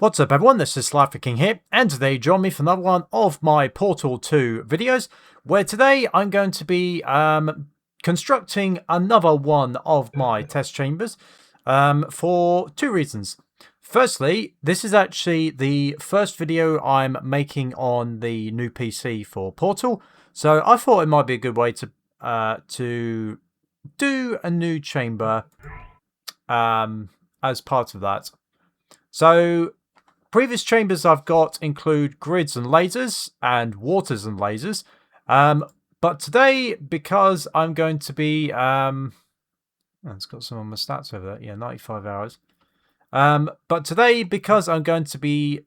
What's up everyone, this is SliferKing here, and today join me for another one of my Portal 2 videos, where today I'm going to be constructing another one of my test chambers for two reasons. Firstly, this is actually the first video I'm making on the new PC for Portal, so I thought it might be a good way to do a new chamber as part of that. So previous chambers I've got include grids and lasers and waters and lasers. But today, because I'm going to be... it's got some of my stats over there. Yeah, 95 hours. But today, because I'm going to be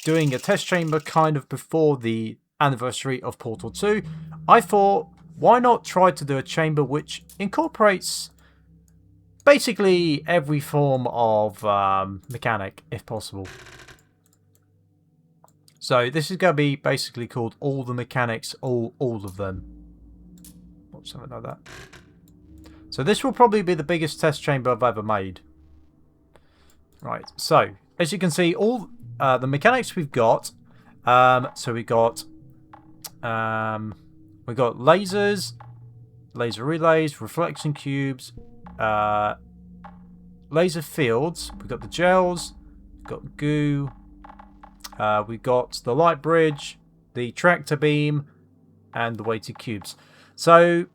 doing a test chamber kind of before the anniversary of Portal 2, I thought, why not try to do a chamber which incorporates basically every form of mechanic, if possible. So this is going to be basically called all the mechanics, all of them. Or something like that. So this will probably be the biggest test chamber I've ever made. Right, so as you can see, all the mechanics we've got. So we got lasers, laser relays, reflection cubes, laser fields. We've got the gels, we've got goo. We've got the light bridge, the tractor beam, and the weighted cubes. So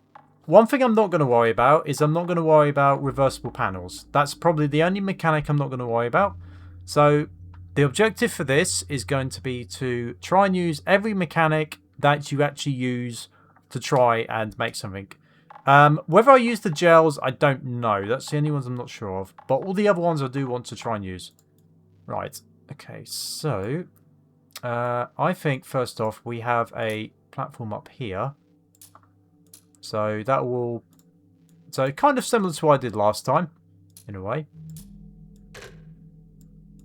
one thing I'm not going to worry about is I'm not going to worry about reversible panels. That's probably the only mechanic I'm not going to worry about. So the objective for this is going to be to try and use every mechanic that you actually use to try and make something. Whether I use the gels, I don't know. That's the only ones I'm not sure of. But all the other ones I do want to try and use. Right. Okay, so I think first off we have a platform up here. So that will... So kind of similar to what I did last time, in a way.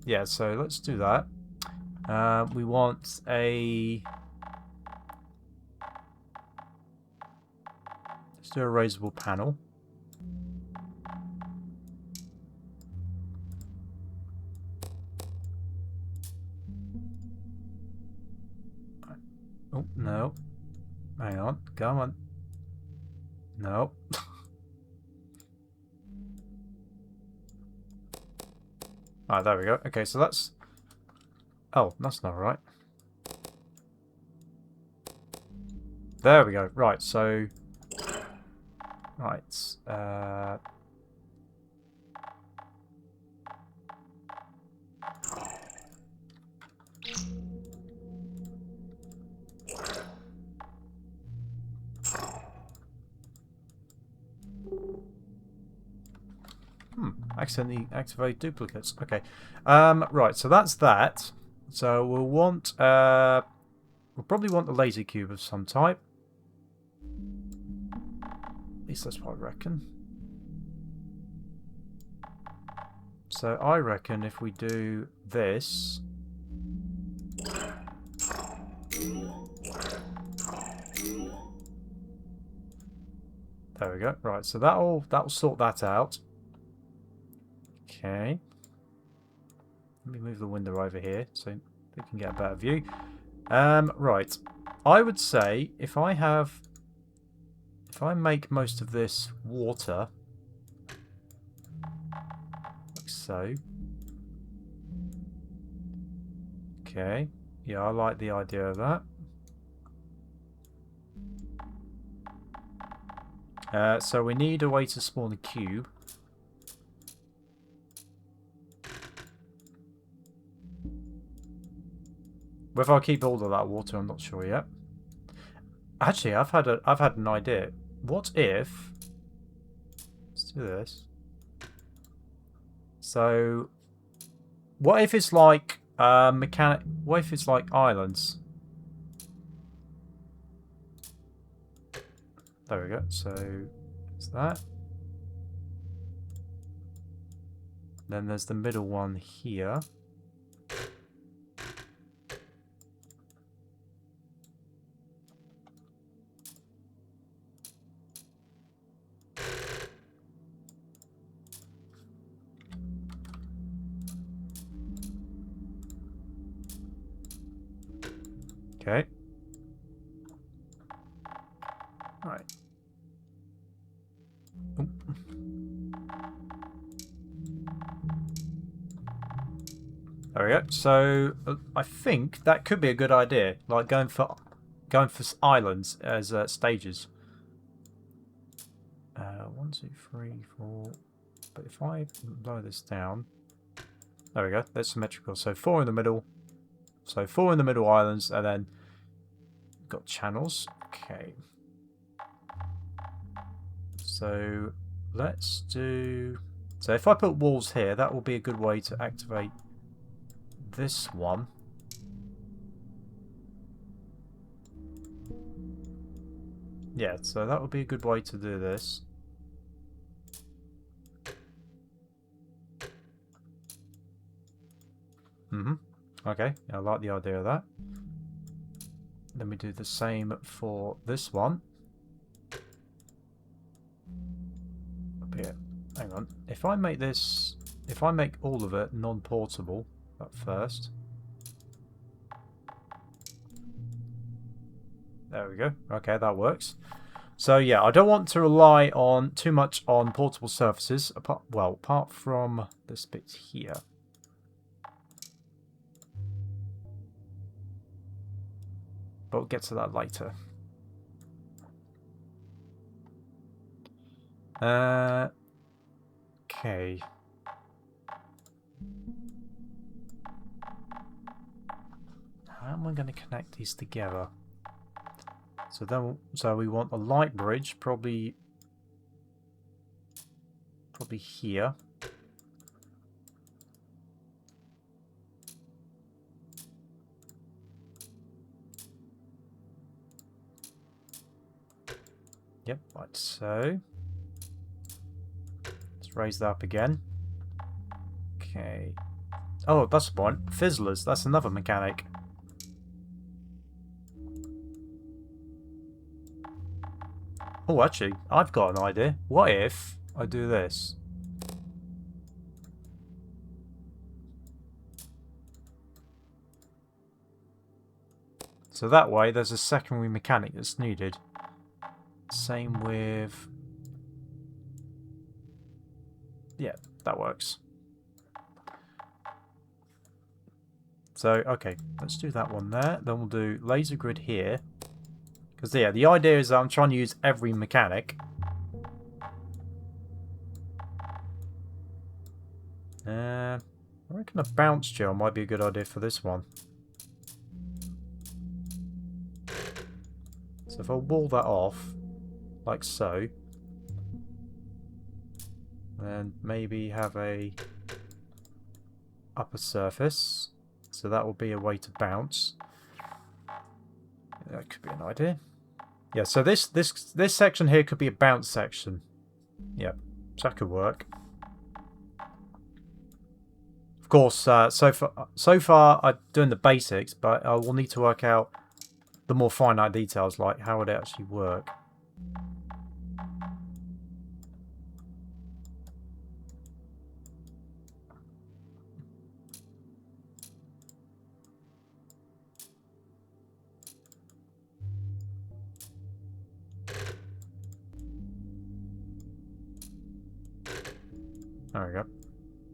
Yeah, so let's do that. We want a... Let's do a raisable panel. Oh, no. Hang on. Come on. No. Alright, there we go. Okay, so that's... Oh, that's not right. There we go. Right, so... Right. Accidentally activate duplicates. Okay. Right, so that's that. So we'll want we'll probably want the laser cube of some type. At least that's what I reckon. So I reckon if we do this, there we go. Right, so that'll sort that out. Okay. Let me move the window over here so we can get a better view. Right. I would say if I make most of this water, like so. Okay. Yeah, I like the idea of that. So we need a way to spawn a cube. Whether I'll keep all of that water, I'm not sure yet. Actually, I've had an idea. What if... Let's do this. So, what if it's like what if it's like islands? There we go. So, it's that. Then there's the middle one here. Okay. Right. Oh. There we go. So I think that could be a good idea, like going for islands as stages. 1, 2, 3, 4. But if I lower this down, there we go. That's symmetrical. So 4 in the middle. So 4 in the middle islands, and then got channels. Okay. So let's do. So if I put walls here, that will be a good way to activate this one. Yeah, so that would be a good way to do this. Okay, I like the idea of that. Then we do the same for this one. Up here. Hang on. If I make this... If I make all of it non-portable at first... There we go. Okay, that works. So yeah, I don't want to rely on too much on portable surfaces, apart from this bit here. But we'll get to that later. Okay. How am I going to connect these together? So we want a light bridge, probably here. Yep, like so. Let's raise that up again. Okay. Oh, that's the point. Fizzlers, that's another mechanic. Oh, actually, I've got an idea. What if I do this? So that way, there's a secondary mechanic that's needed. Same with... Yeah, that works. So, okay, let's do that one there. Then we'll do laser grid here. Because, yeah, the idea is that I'm trying to use every mechanic. I reckon a bounce gel might be a good idea for this one. So if I wall that off, like so, then maybe have a upper surface. So that will be a way to bounce. That could be an idea. Yeah, so this section here could be a bounce section. Yep, so that could work. Of course, so far I'm doing the basics, but I will need to work out the more finite details, like how would it actually work. There we go.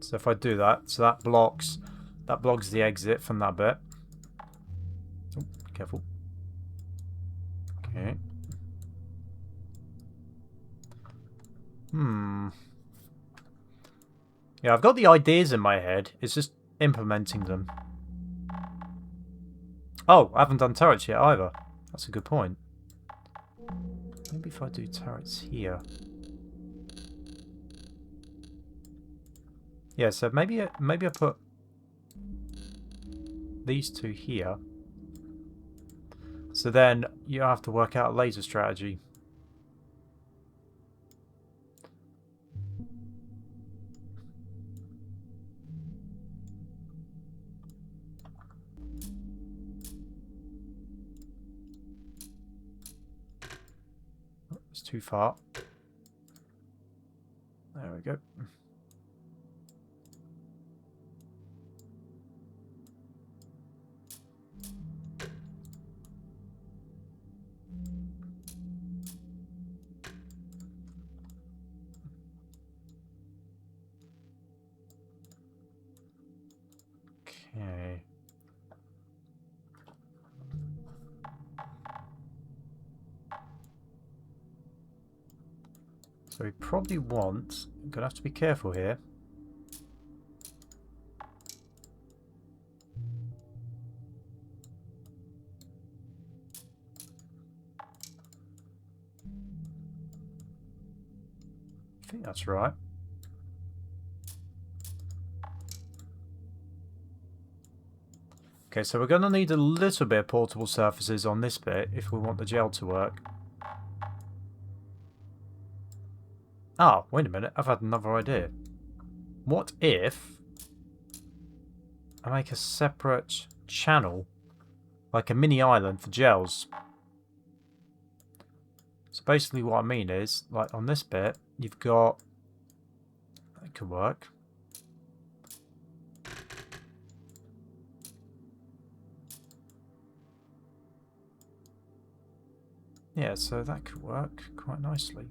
So if I do that, so that blocks the exit from that bit. Oh, careful. Okay. Yeah, I've got the ideas in my head. It's just implementing them. Oh, I haven't done turrets yet either. That's a good point. Maybe if I do turrets here. Yeah, so maybe I put these two here. So then you have to work out a laser strategy. Oh, it's too far. There we go. Okay. So we probably want... I'm going to have to be careful here. I think that's right. Okay, so we're going to need a little bit of portable surfaces on this bit if we want the gel to work. Ah, wait a minute, I've had another idea. What if I make a separate channel, like a mini island for gels? So basically what I mean is, like on this bit, you've got... That could work. Yeah, so that could work quite nicely.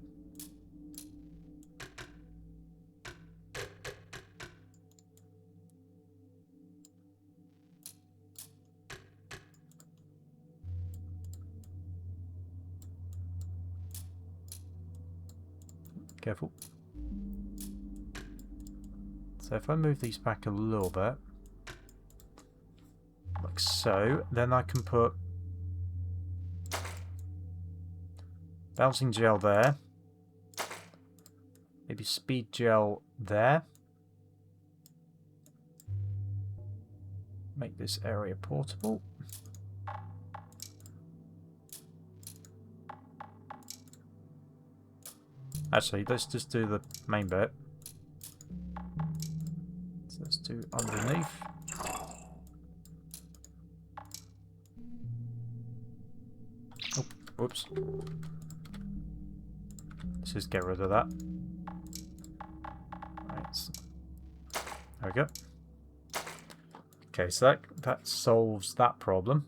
Careful. So if I move these back a little bit, like so, then I can put bouncing gel there, maybe speed gel there, make this area portable. Actually, let's just do the main bit. So let's do underneath. Oh, whoops. Let's just get rid of that. Right. There we go. Okay, so that solves that problem,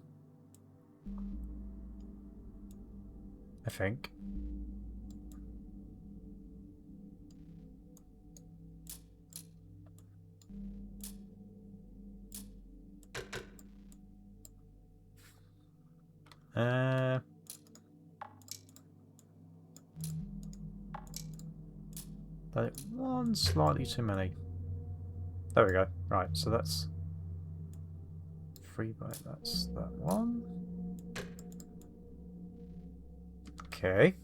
I think. But one slightly too many. There we go. Right, so that's 3 by that's that one. Okay.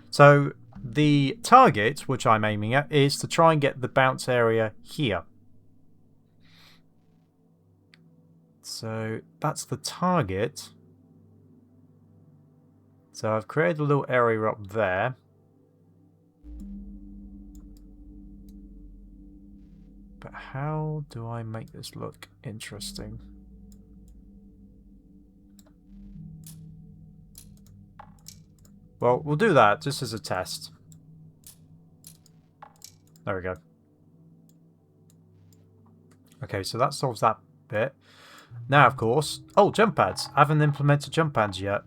So the target, which I'm aiming at, is to try and get the bounce area here. So that's the target. So I've created a little area up there. But how do I make this look interesting? Well, we'll do that just as a test. There we go. Okay, so that solves that bit. Now, of course... Oh, jump pads. I haven't implemented jump pads yet.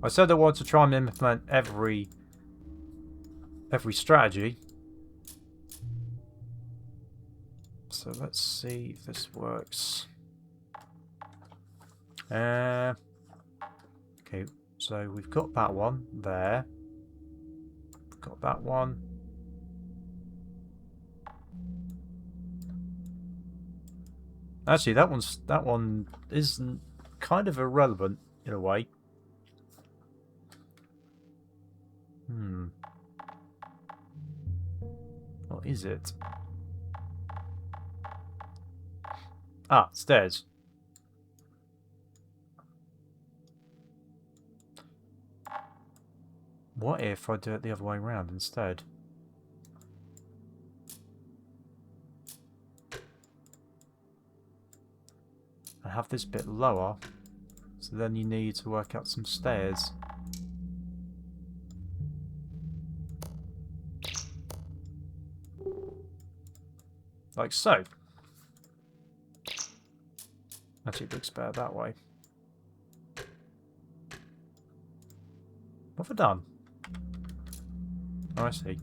I said I wanted to try and implement every strategy. So let's see if this works. Okay, so we've got that one there. Got that one. Actually, that one is kind of irrelevant in a way. What is it? Ah, stairs. What if I do it the other way around instead? I have this bit lower, so then you need to work out some stairs. Like so. Actually, it looks better that way. What have I done? Oh, I see.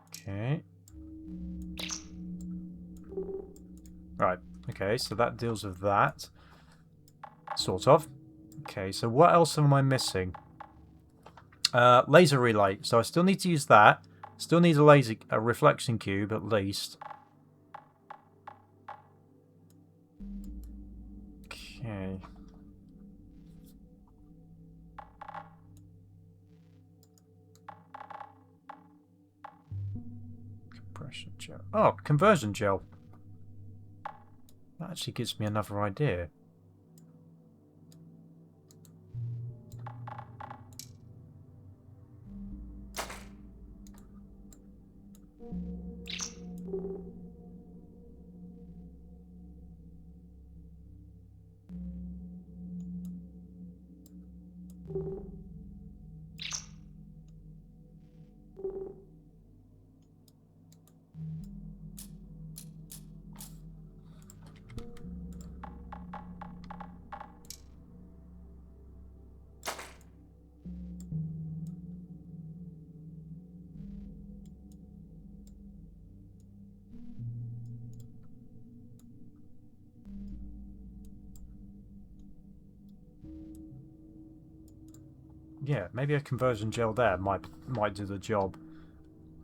Okay. Right. Okay, so that deals with that. Sort of. Okay, so what else am I missing? Laser relay. So I still need to use that. Still need a reflection cube at least. Okay. Compression gel. Oh, conversion gel. That actually gives me another idea. Yeah, maybe a conversion gel there might do the job.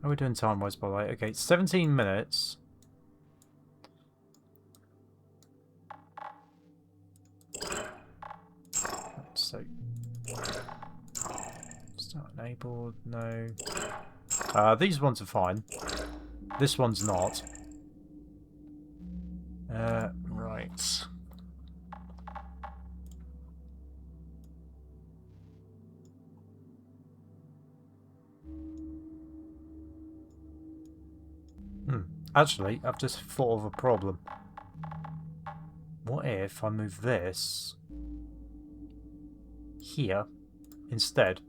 How are we doing time-wise, by the way? Okay, 17 minutes. So, start enabled, no. These ones are fine. This one's not. Right. Actually, I've just thought of a problem. What if I move this here instead?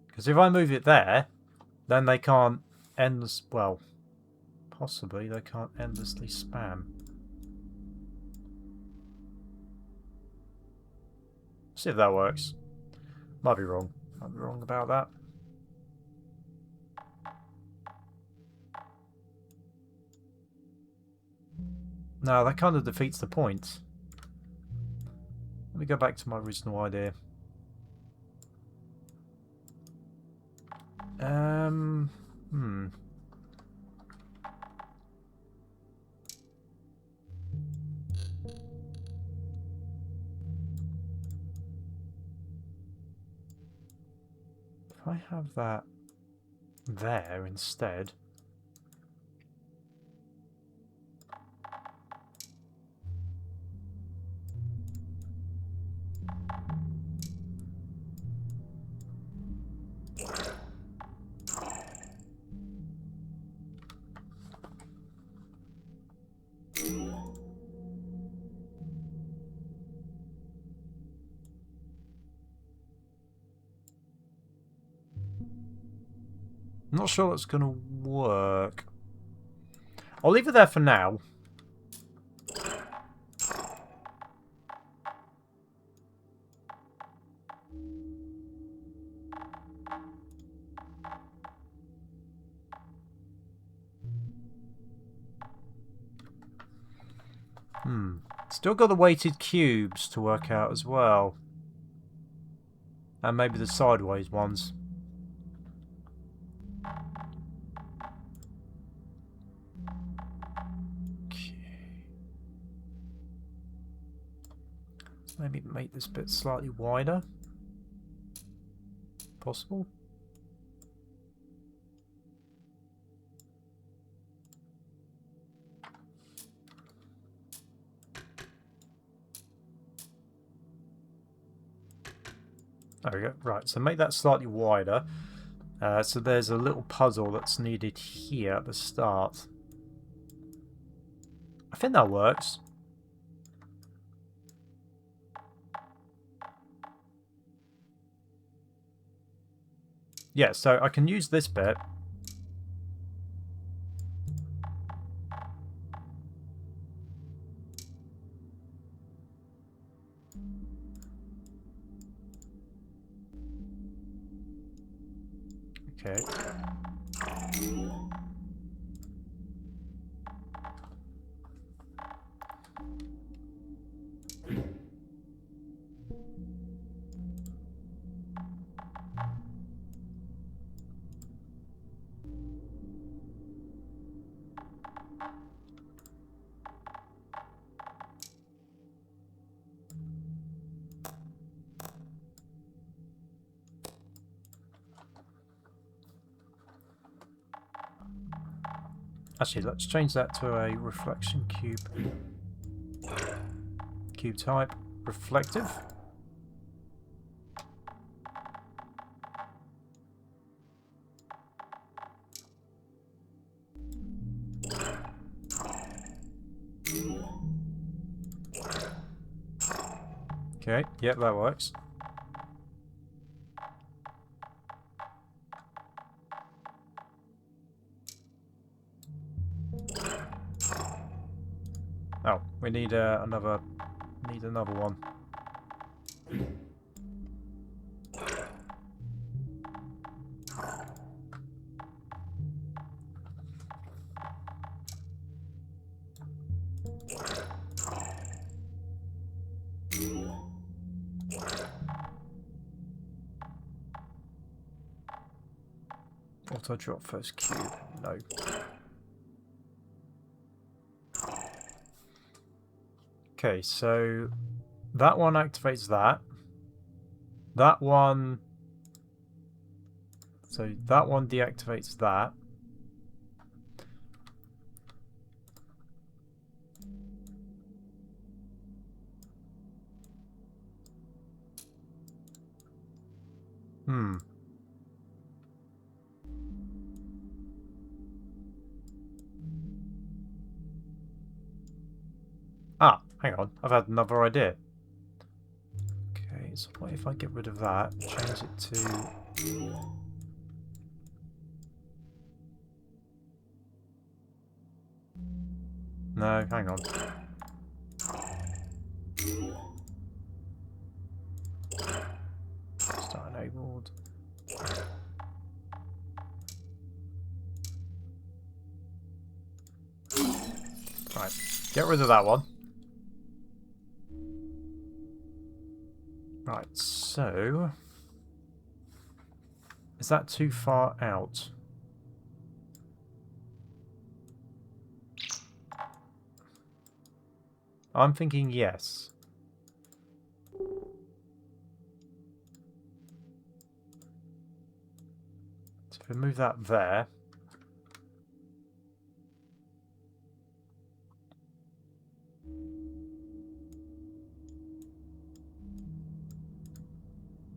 Because if I move it there, then they can't well, possibly they can't endlessly spam. See if that works. Might be wrong. Might be wrong about that. No, that kind of defeats the point. Let me go back to my original idea. If I have that there instead. I'm not sure that's going to work. I'll leave it there for now. Still got the weighted cubes to work out as well. And maybe the sideways ones. Okay. Let's maybe make this bit slightly wider. Possible? There we go. Right, so make that slightly wider. So there's a little puzzle that's needed here at the start. I think that works. yeah, so I can use this bit. Okay. Actually, let's change that to a reflection cube. Cube type, reflective. Okay, yep, that works. Oh, we need another one. Auto drop first cube. No. Okay, so that one activates that. That one... So that one deactivates that. Hmm. Ah, hang on. I've had another idea. Okay, so what if I get rid of that, change it to... No, hang on. Start enabled. Right, get rid of that one. Right, so... Is that too far out? I'm thinking yes. So if we move that there...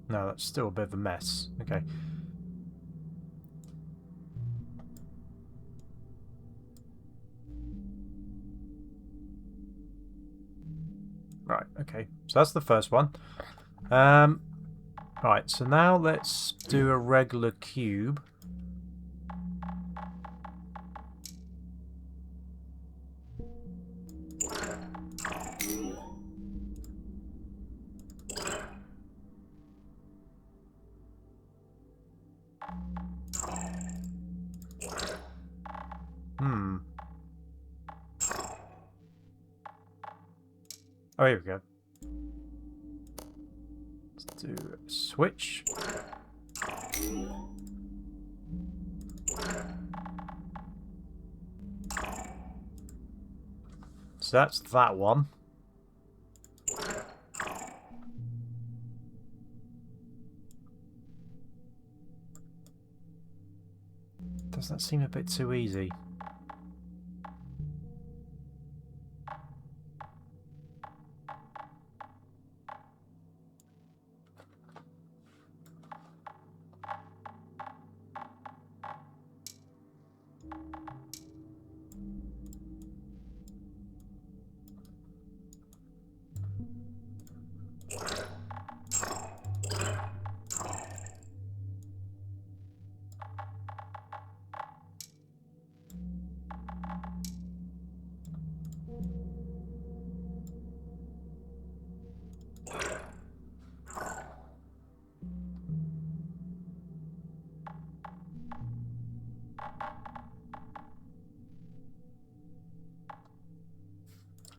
No, that's still a bit of a mess. Okay. Right, okay. So that's the first one. Right, so now let's do a regular cube. Hmm. Oh, here we go. Let's do a switch. So that's that one. Does that seem a bit too easy?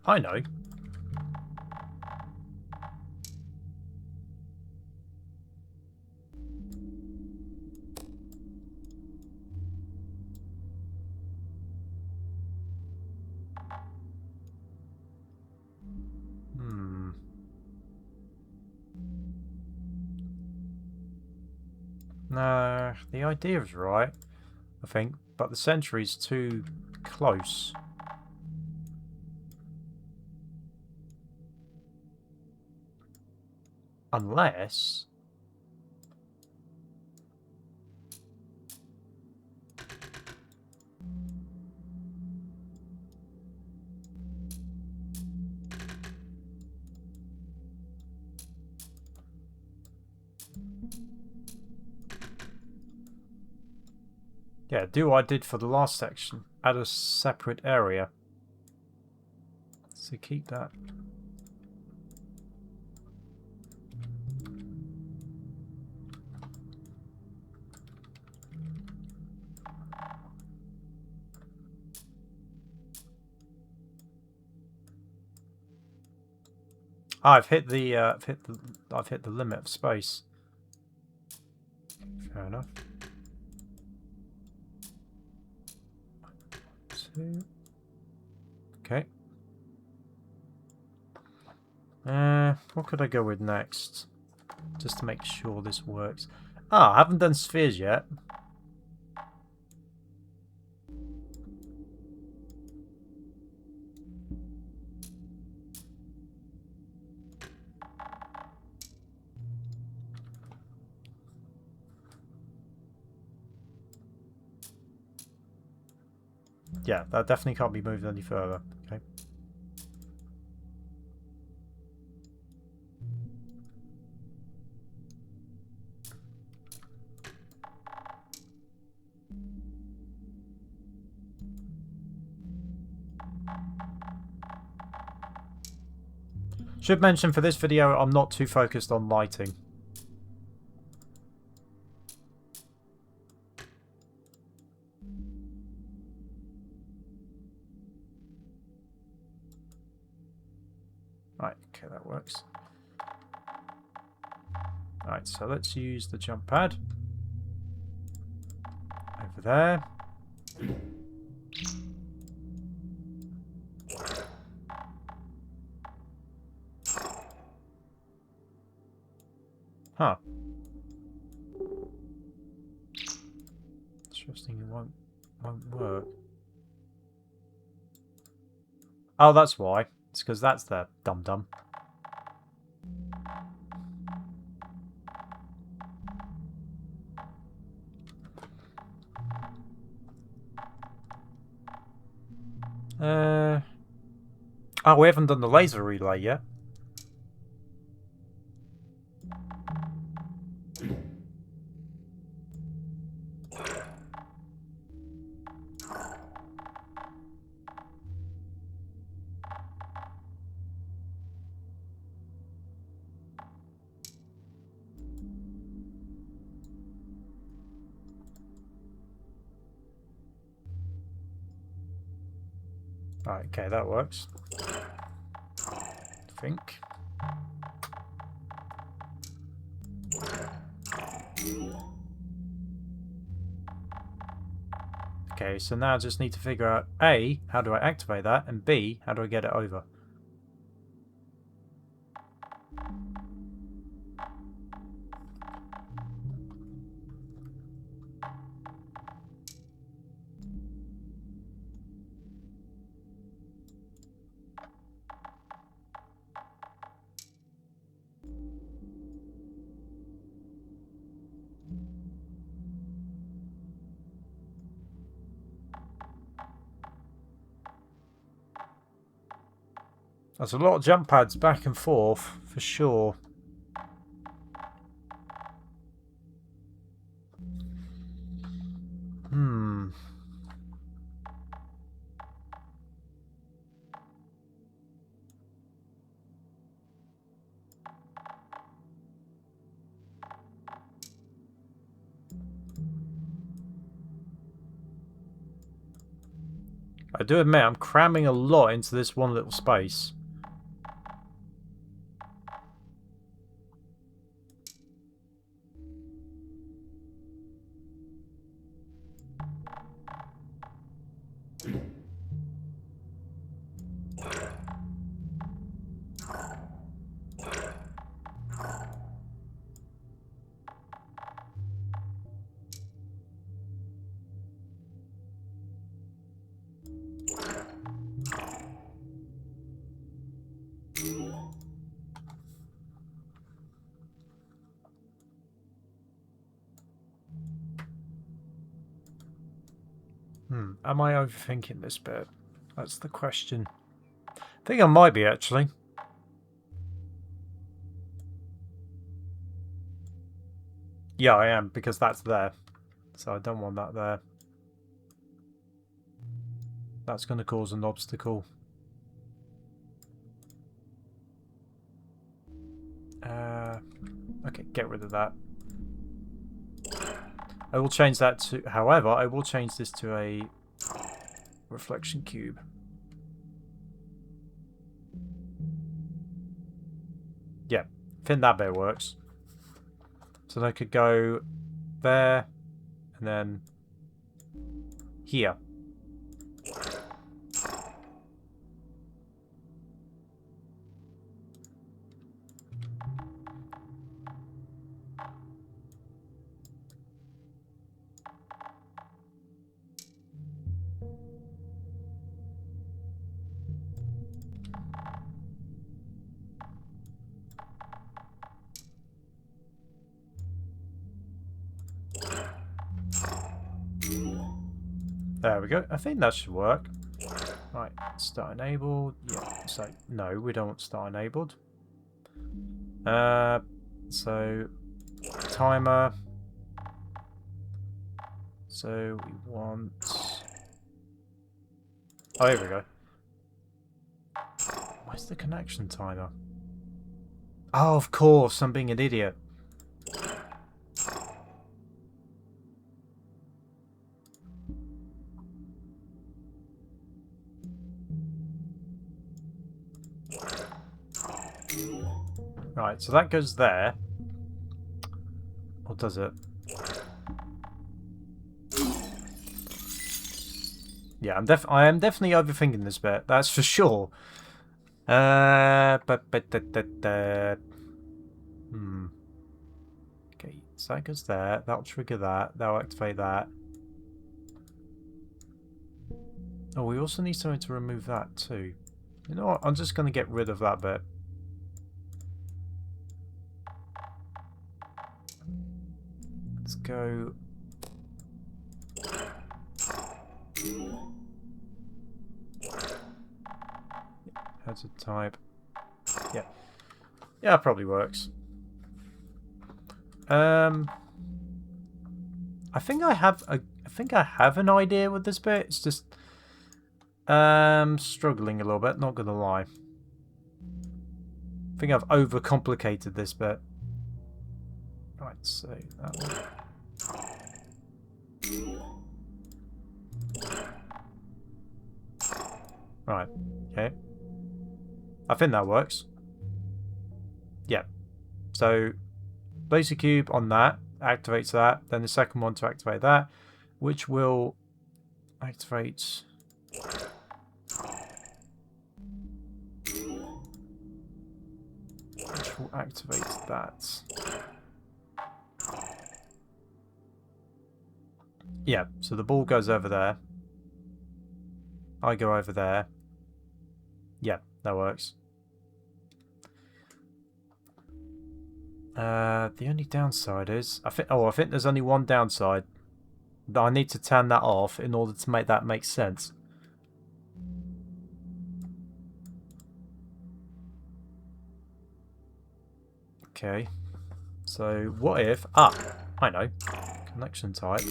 I know. No, the idea is right, I think, but the sentry's too close. Unless... Yeah, do what I did for the last section. Add a separate area. So keep that. Oh, I've hit the limit of space. Fair enough. 2. Okay. What could I go with next? Just to make sure this works. Ah, I haven't done spheres yet. Yeah, that definitely can't be moved any further. Okay. Should mention for this video, I'm not too focused on lighting. Right, okay, that works. Alright, so let's use the jump pad. Over there. Huh. Interesting, it won't work. Oh, that's why. It's because that's the dum-dum. Oh, we haven't done the laser relay yet. Right, okay, that works. I think. Okay, so now I just need to figure out A, how do I activate that, and B, how do I get it over? There's a lot of jump pads back and forth, for sure. I do admit I'm cramming a lot into this one little space. Am I overthinking this bit? That's the question. I think I might be, actually. Yeah, I am, because that's there. So I don't want that there. That's going to cause an obstacle. Okay, get rid of that. I will change that to... However, I will change this to a reflection cube. Yeah, I think that bit works. So they could go there, and then here. There we go. I think that should work. Right, start enabled. Yeah, so no, we don't want start enabled. So timer. So we want... Oh, here we go. Where's the connection timer? Oh, of course, I'm being an idiot. Right, so that goes there. Or does it? Yeah, I am definitely overthinking this bit. That's for sure. Okay, so that goes there. That'll trigger that. That'll activate that. Oh, we also need something to remove that too. You know what? I'm just going to get rid of that bit. Let's go... Heads of type. Yeah. Yeah, it probably works. I think I have an idea with this bit. It's just struggling a little bit, not gonna lie. I think I've overcomplicated this bit. Right, so that one. Right, okay. I think that works. Yeah. So laser cube on that activates that, then the second one to activate that, which will activate that. Yeah, so the ball goes over there. I go over there. Yeah, that works. The only downside is I think there's only one downside. That I need to turn that off in order to make that make sense. Okay. So what if I know. Connection type.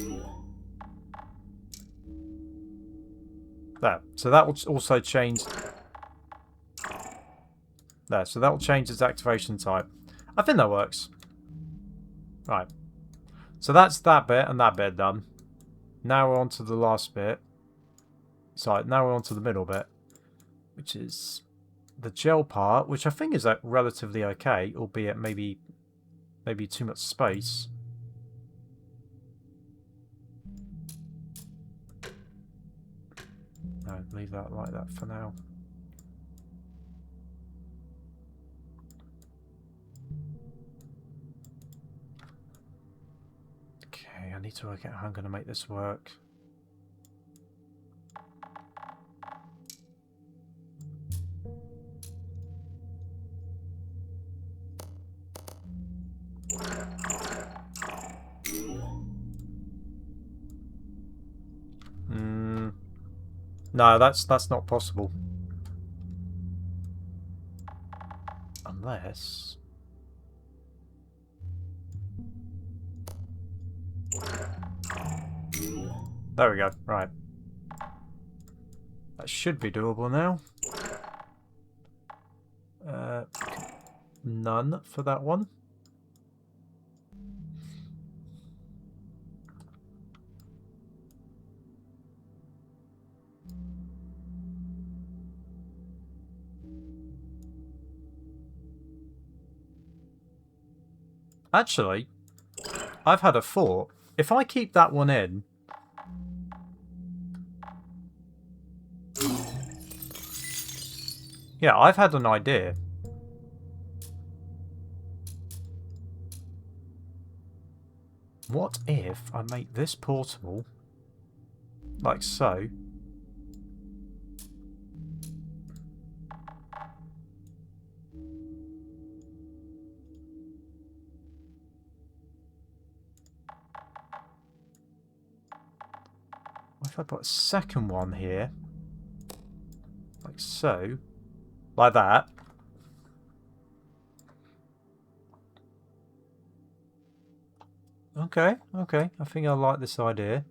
There. So that will also change. There. So that will change its activation type. I think that works. Right. So that's that bit and that bit done. Now we're on to the last bit. So now we're on to the middle bit, which is the gel part, which I think is relatively okay, albeit maybe too much space. No, leave that like that for now. Okay, I need to work out how I'm going to make this work. No, that's not possible. Unless... There we go, right. That should be doable now. None for that one. Actually, I've had a thought. If I keep that one in... Yeah, I've had an idea. What if I make this portable, like so, if I put a second one here, like so, like that, okay, I think I like this idea.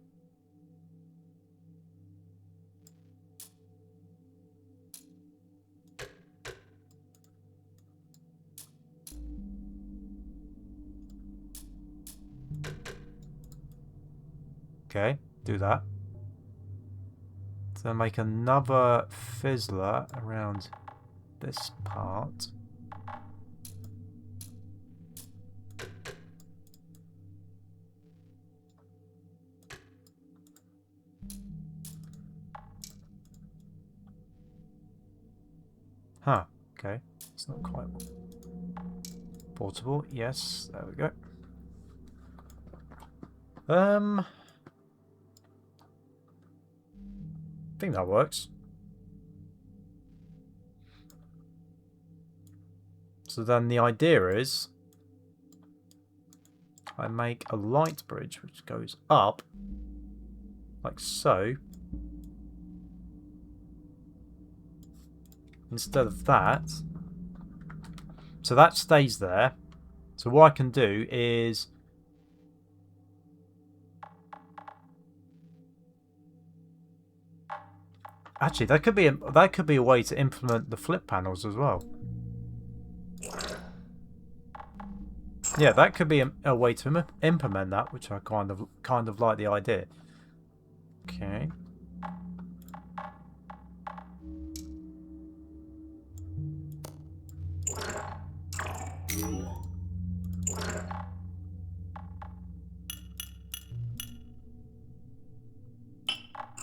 Okay, do that. So make another fizzler around this part. Huh, okay. It's not quite portable. Yes, there we go. I think that works. So then the idea is I make a light bridge which goes up like so instead of that. So that stays there. So what I can do is actually that could be a way to implement the flip panels as well. Yeah, that could be a way to implement that, which I kind of like the idea. Okay.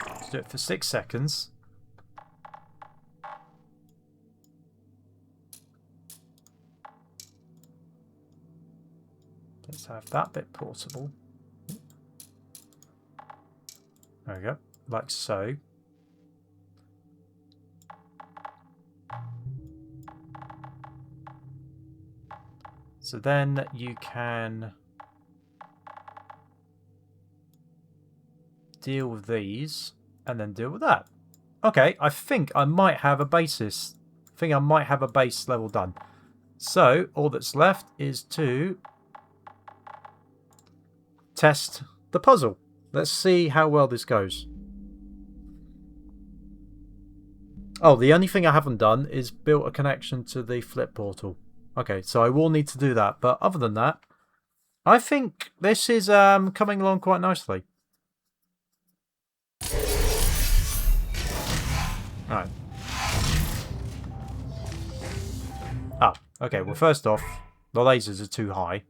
Let's do it for 6 seconds. Let's have that bit portable. There we go, like so. So then you can deal with these and then deal with that. Okay, I think I might have a basis. I think I might have a base level done. So all that's left is to test the puzzle. Let's see how well this goes. Oh, the only thing I haven't done is built a connection to the flip portal. Okay, so I will need to do that. But other than that, I think this is coming along quite nicely. Right. Oh, okay. Well, first off, the lasers are too high.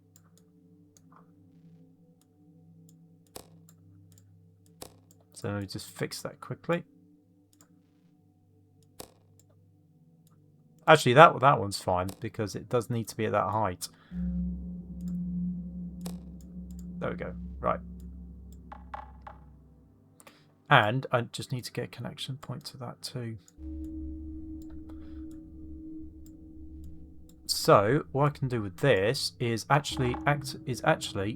So let me just fix that quickly. Actually, that one's fine because it does need to be at that height. There we go. Right. And I just need to get a connection point to that too. So what I can do with this is actually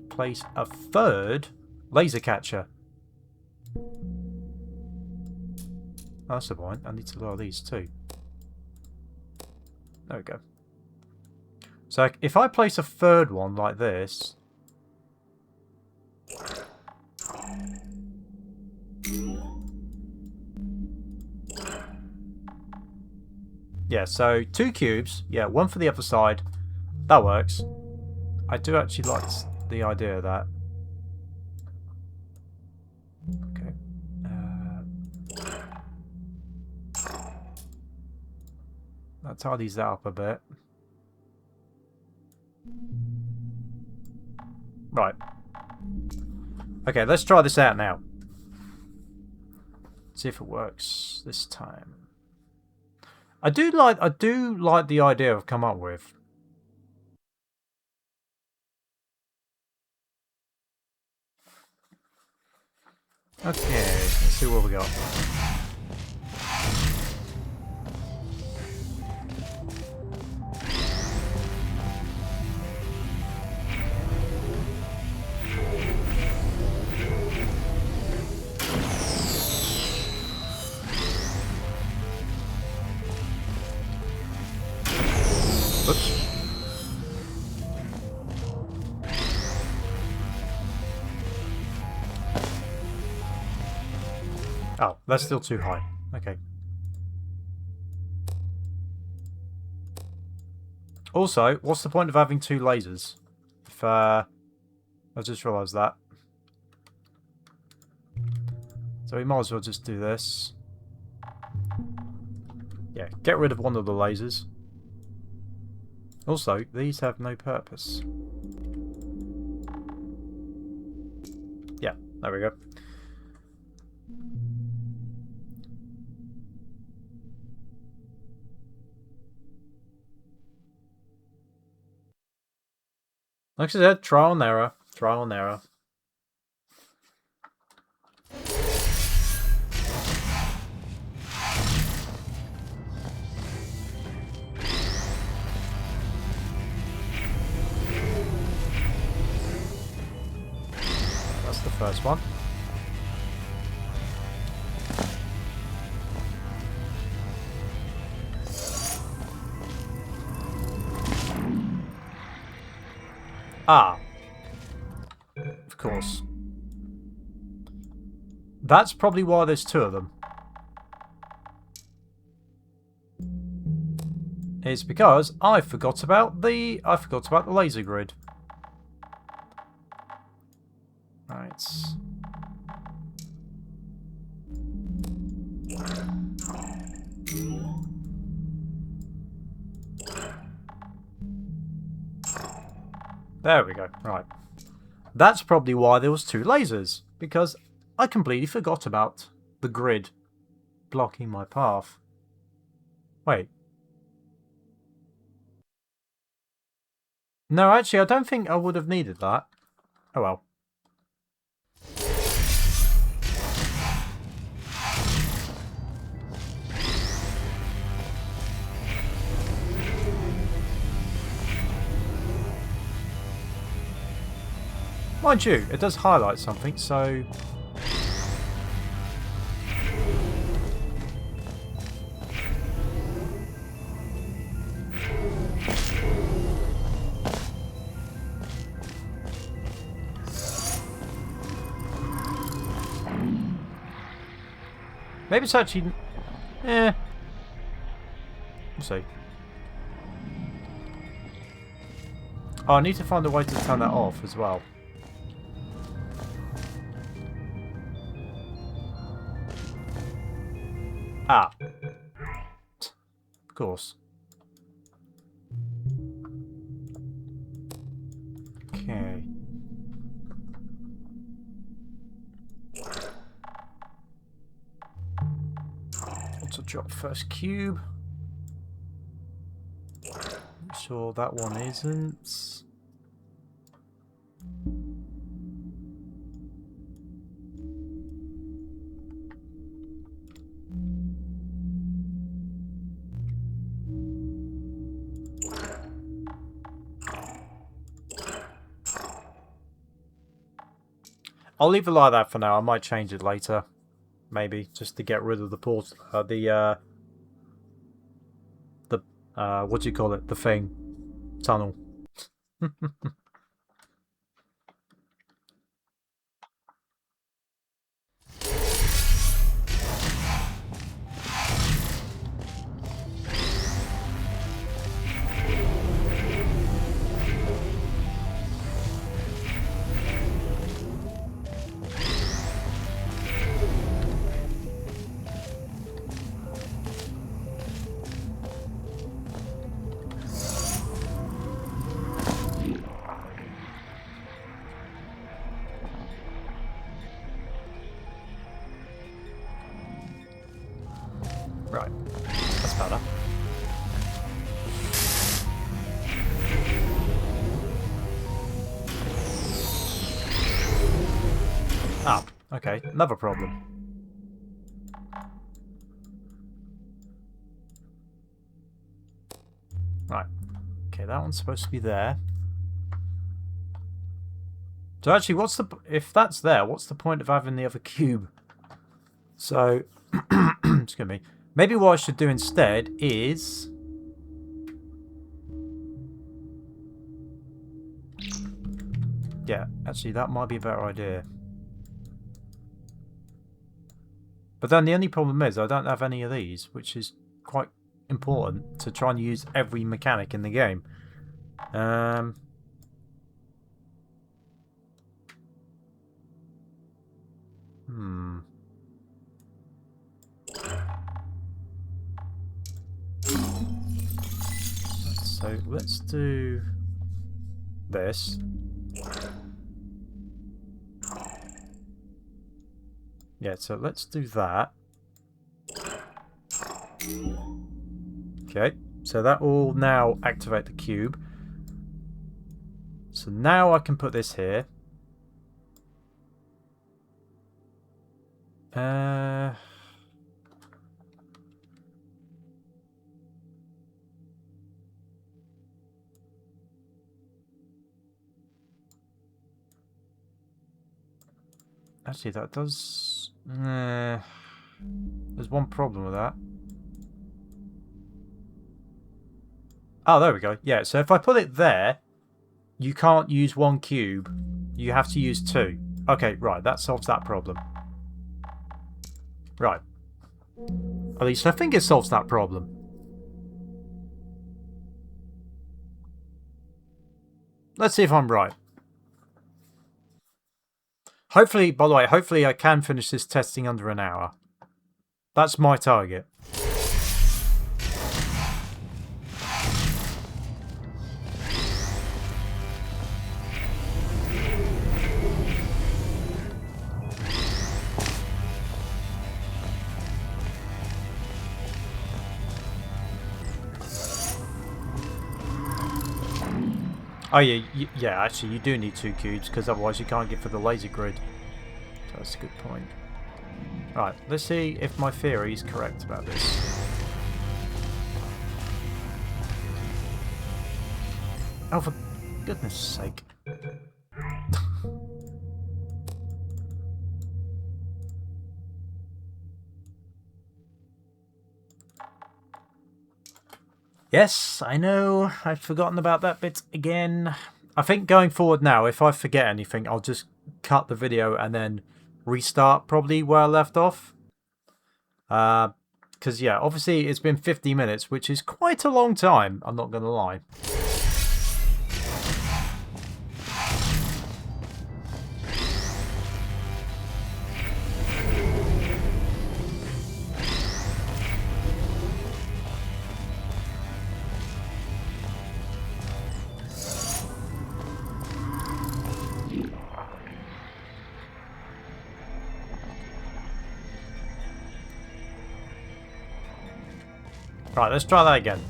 place a third laser catcher. That's the point. I need to lower these too. There we go. So if I place a third one like this. Yeah, so 2 cubes. Yeah, one for the other side. That works. I do actually like the idea of that. Okay. That tidies that up a bit. Right. Okay, let's try this out now. See if it works this time. I do like the idea I've come up with. Okay, let's see what we got. Oops. Oh, that's still too high. Okay. Also, what's the point of having 2 lasers? If I just realised that. So we might as well just do this. Yeah, get rid of one of the lasers. Also, these have no purpose. Yeah, there we go. Like I said, trial and error. Trial and error. That's the first one. Ah. Of course. That's probably why there's 2 of them. It's because I forgot about the laser grid. Right. There we go. Right. That's probably why there was 2 lasers, because I completely forgot about the grid blocking my path. Wait. No, actually, I don't think I would have needed that. Oh well. Mind you, it does highlight something, so... Maybe it's actually... We'll see. Oh, I need to find a way to turn that off as well. Ah. Of course. Okay. Want to drop first cube. Sure, that one isn't. I'll leave it like that for now. I might change it later, maybe, just to get rid of the port. What do you call it? The thing, tunnel. Right, that's better. Ah, okay, another problem. Right, okay, that one's supposed to be there. So actually, if that's there, what's the point of having the other cube? So, excuse me. Maybe what I should do instead is... Yeah, actually that might be a better idea. But then the only problem is I don't have any of these, which is quite important to try and use every mechanic in the game. So let's do this. Yeah, so let's do that. Okay, so that will now activate the cube. So now I can put this here. Actually, that does... there's one problem with that. Oh, there we go. Yeah, so if I put it there, you can't use one cube. You have to use two. Okay, right, that solves that problem. Right. At least I think it solves that problem. Let's see if I'm right. Hopefully, by the way, hopefully I can finish this testing under an hour. That's my target. Oh yeah, yeah. Actually, you do need two cubes because otherwise you can't get for the laser grid. So that's a good point. Right, let's see if my theory is correct about this. Oh, for goodness sake! Yes, I know. I've forgotten about that bit again. I think going forward now, if I forget anything, I'll just cut the video and then restart probably where I left off. Because, yeah, obviously it's been 50 minutes, which is quite a long time. I'm not going to lie. Right, let's try that again.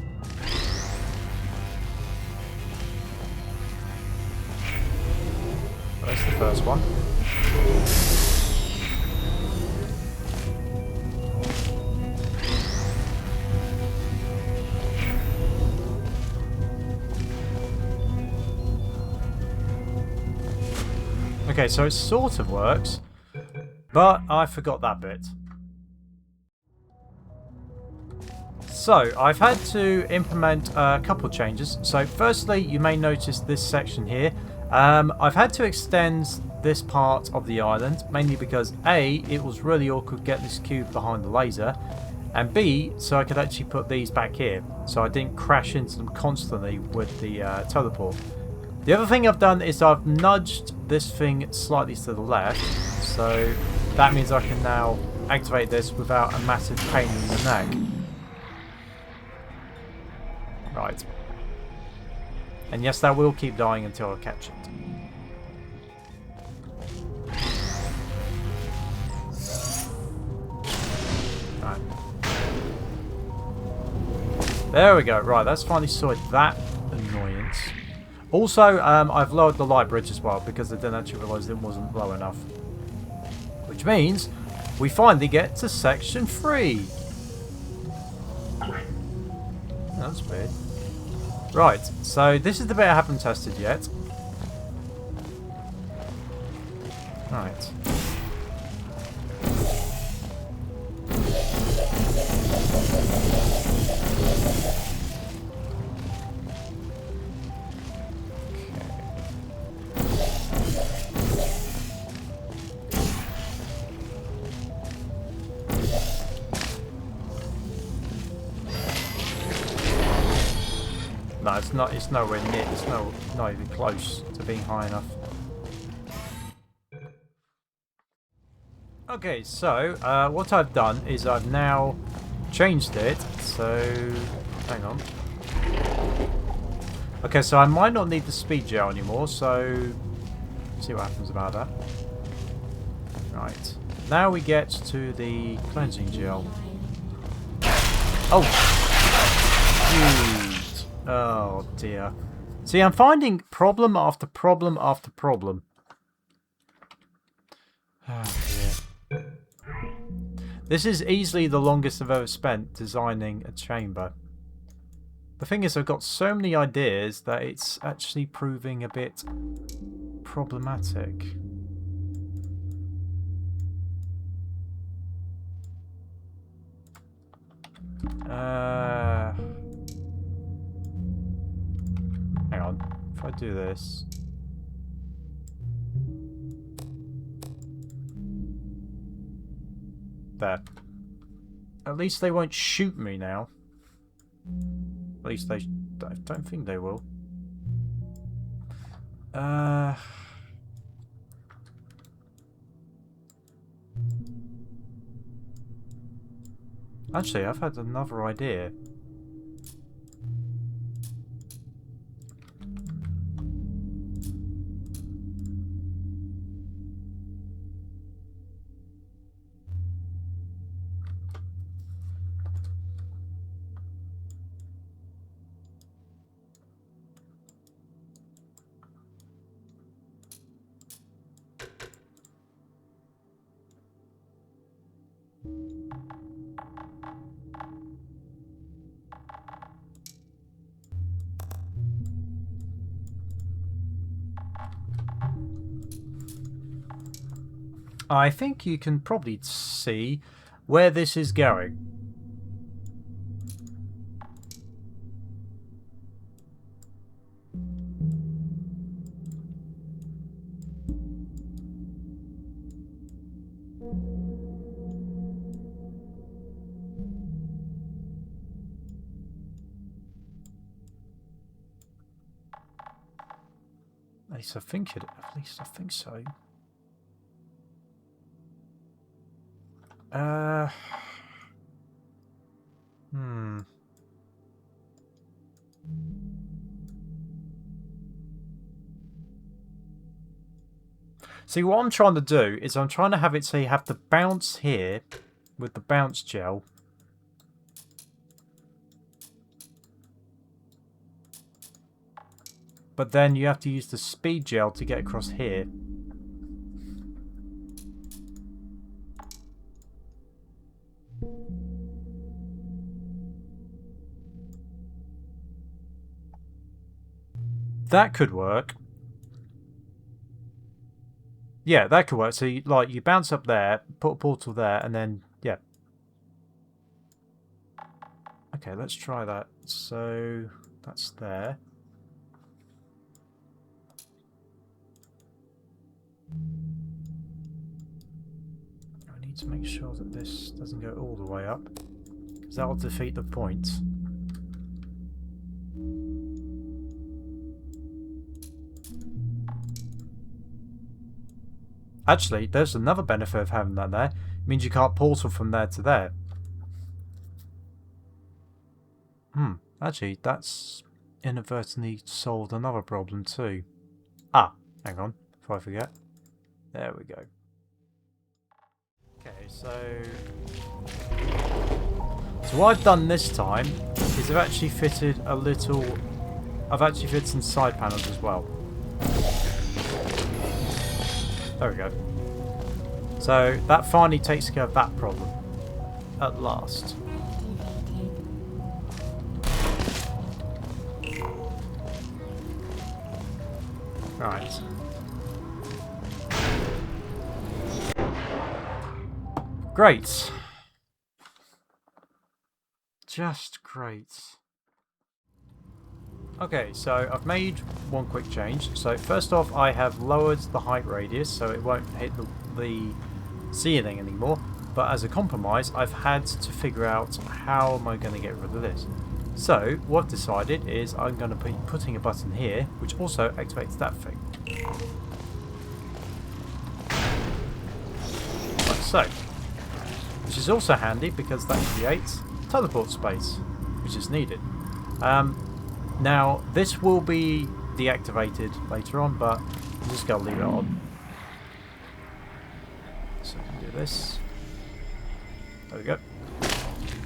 That's the first one. Okay, so it sort of works, but I forgot that bit. So, I've had to implement a couple changes. So, firstly, you may notice this section here. I've had to extend this part of the island, mainly because A, it was really awkward to get this cube behind the laser, and B, so I could actually put these back here, so I didn't crash into them constantly with the teleport. The other thing I've done is I've nudged this thing slightly to the left, so that means I can now activate this without a massive pain in the neck. Right. And yes, that will keep dying until I catch it. Right. There we go. Right, that's finally sorted that annoyance. Also, I've lowered the light bridge as well because I didn't actually realise it wasn't low enough. Which means we finally get to section 3. That's weird. Right, so this is the bit I haven't tested yet. Right. No, it's not. It's nowhere near. It's not even close to being high enough. Okay, so what I've done is I've now changed it. So, hang on. Okay, so I might not need the speed gel anymore. So, see what happens about that. Right. Now we get to the cleansing gel. Oh. Dude. Oh dear. See, I'm finding problem after problem after problem. Oh dear. This is easily the longest I've ever spent designing a chamber. The thing is, I've got so many ideas that it's actually proving a bit problematic. Hang on. If I do this... There. At least they won't shoot me now. At least I don't think they will. Actually, I've had another idea. I think you can probably see where this is going. At least I think so. See, what I'm trying to do is I'm trying to have it so you have the bounce here with the bounce gel. but then you have to use the speed gel to get across here. That could work. Yeah, that could work. So you bounce up there, put a portal there, and then yeah. Okay, let's try that. So that's there. I need to make sure that this doesn't go all the way up, because that will defeat the point. Actually, there's another benefit of having that there. It means you can't portal from there to there. Actually, that's inadvertently solved another problem too. Ah, hang on, before I forget. There we go. Okay, so what I've done this time is I've actually fitted a little... I've actually fitted some side panels as well. There we go. So that finally takes care of that problem. At last. Right. Great. Just great. Okay, so I've made one quick change. So first off, I have lowered the height radius so it won't hit the ceiling anymore. But as a compromise, I've had to figure out how am I going to get rid of this. So what I've decided is I'm going to be putting a button here, which also activates that thing. Like so. Which is also handy because that creates teleport space, which is needed. Now, this will be deactivated later on, but I'm just going to leave it on. So I can do this. There we go.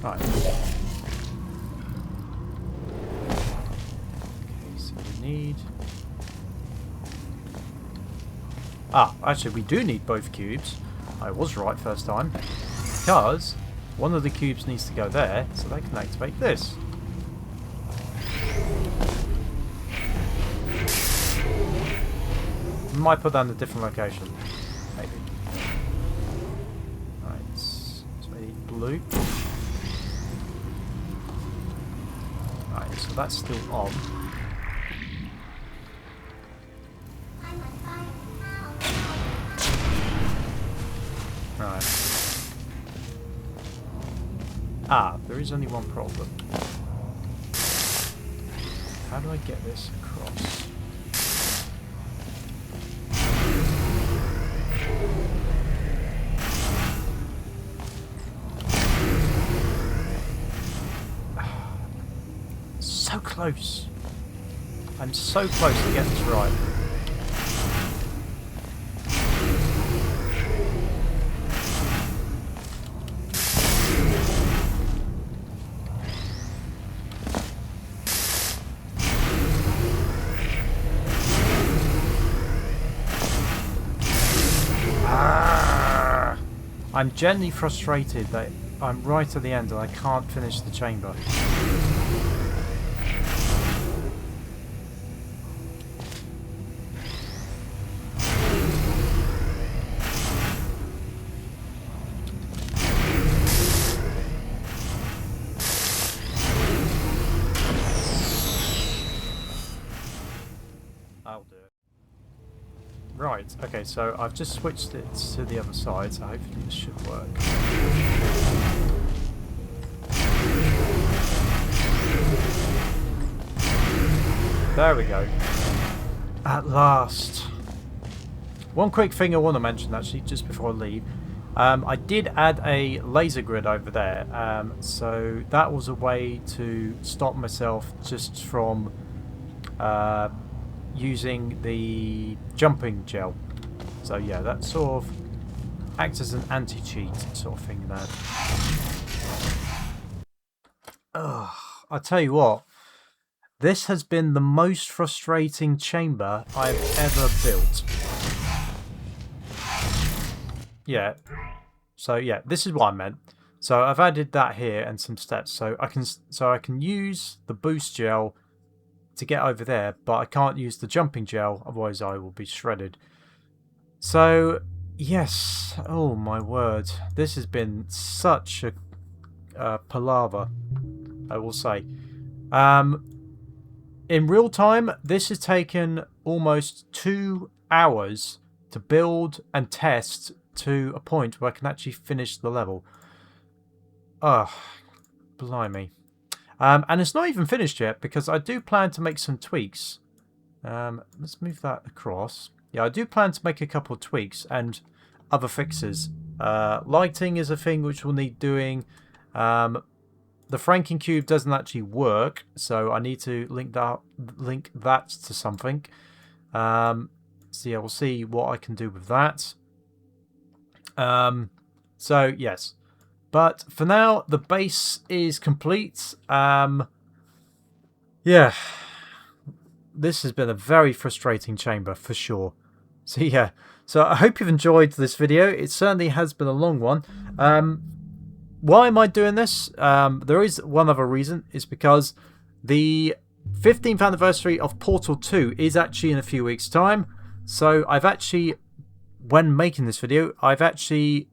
Right. Okay, so we need... Ah, actually we do need both cubes. I was right first time. Because one of the cubes needs to go there, so they can activate this. Might put that in a different location. Maybe. Right. So we need blue. Right, so that's still on. Right. Ah, there is only one problem. How do I get this across? So close. I'm so close to getting this right. I'm genuinely frustrated that I'm right at the end and I can't finish the chamber. I'll do it. Right, okay, so I've just switched it to the other side, so hopefully this should work. There we go. At last. One quick thing I want to mention, actually, just before I leave. I did add a laser grid over there, so that was a way to stop myself just from using the jumping gel. So yeah, that sort of acts as an anti-cheat sort of thing there. Ugh, I tell you what, This has been the most frustrating chamber I've ever built. Yeah. So yeah, this is what I meant. So I've added that here and some steps. So I can use the boost gel to get over there, but I can't use the jumping gel, otherwise I will be shredded. So yes, oh my word, this has been such a palaver, I will say. In real time, this has taken almost 2 hours to build and test to a point where I can actually finish the level. Ugh, blimey. And it's not even finished yet, because I do plan to make some tweaks. Let's move that across. Yeah, I do plan to make a couple of tweaks and other fixes. Lighting is a thing which will need doing. The franking cube doesn't actually work, so I need to link that to something. So yeah, we'll see what I can do with that. So yes, but for now the base is complete. Yeah, this has been a very frustrating chamber for sure. So yeah, so I hope you've enjoyed this video. It certainly has been a long one. Why am I doing this? There is one other reason. It's because the 15th anniversary of Portal 2 is actually in a few weeks' time. So I've actually, when making this video, I've actually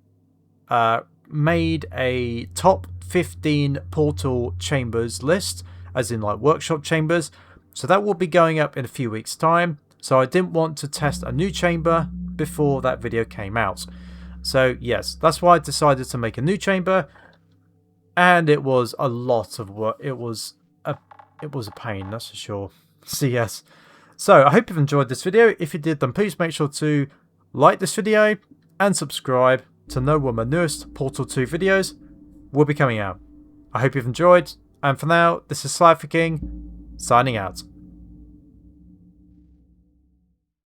made a top 15 Portal chambers list, as in like workshop chambers. So that will be going up in a few weeks' time. So I didn't want to test a new chamber before that video came out. So yes, that's why I decided to make a new chamber, and it was a lot of work. It was a pain, that's for sure. So yes, so I hope you've enjoyed this video. If you did, then please make sure to like this video and subscribe to know when my newest Portal 2 videos will be coming out. I hope you've enjoyed, and for now, this is SliferKing signing out.